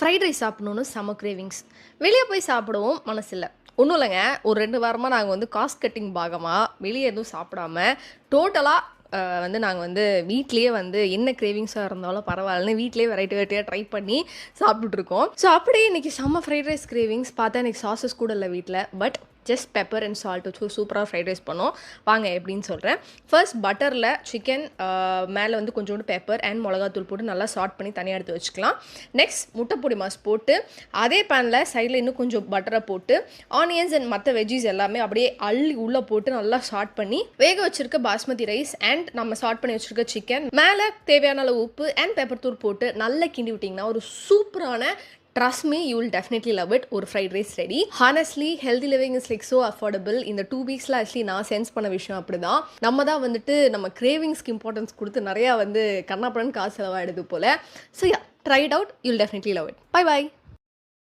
Fried rice சாப்பிடணுன்னு செம cravings. வெளியே போய் சாப்பிடவும் மனசில்ல. ஒன்றும் இல்லைங்க, ஒரு 2 வாரமாக நாங்கள் வந்து காஸ்ட் கட்டிங் பாகமாக வெளியே எதுவும் சாப்பிடாம டோட்டலாக நாங்கள் வந்து வீட்லேயே வந்து என்ன கிரேவிங்ஸாக இருந்தாலும் பரவாயில்லன்னு வீட்லேயே வெரைட்டி வெரைட்டியாக ட்ரை பண்ணி சாப்பிட்டுட்ருக்கோம். ஸோ அப்படியே இன்றைக்கி செம்ம ஃப்ரைட் ரைஸ் கிரேவிங்ஸ் பார்த்தா இன்றைக்கி சாஸஸ் கூட இல்லை வீட்டில். But just pepper and salt வச்சு சூப்பராக ஃப்ரைட் ரைஸ் பண்ணோம். வாங்க எப்படின்னு சொல்கிறேன். ஃபர்ஸ்ட் பட்டரில் சிக்கன் மேலே வந்து கொஞ்சோண்டு பெப்பர் அண்ட் மிளகாத்தூள் போட்டு நல்லா சாட் பண்ணி தனியாக எடுத்து வச்சுக்கலாம். நெக்ஸ்ட் முட்டைப்பொடி மாஸ் போட்டு அதே பேனில் சைடில் இன்னும் கொஞ்சம் பட்டரை போட்டு ஆனியன்ஸ் அண்ட் மற்ற வெஜ்ஜீஸ் எல்லாமே அப்படியே அள்ளி உள்ளே போட்டு நல்லா சாட் பண்ணி வேக வச்சுருக்க பாஸ்மதி ரைஸ் அண்ட் நம்ம சாட் பண்ணி வச்சுருக்க சிக்கன் மேலே தேவையான அளவு உப்பு அண்ட் பெப்பர் தூள் போட்டு நல்லா கிண்டி விட்டிங்கன்னா ஒரு சூப்பரான, trust me, you will definitely love it, ஒரு fried rice ready. Honestly healthy living is like so affordable. இந்த 2 வீக்ஸில் ஆக்சுவலி நான் சென்ஸ் பண்ண விஷயம் அப்படி தான். நம்ம தான் வந்துட்டு நம்ம கிரேவிங்ஸ்க்கு இம்பார்ட்டன்ஸ் கொடுத்து நிறையா வந்து கண்ணாப்படன் காசு செலவாயிடுது போல். So ya, try it out, you will definitely love it. Bye bye.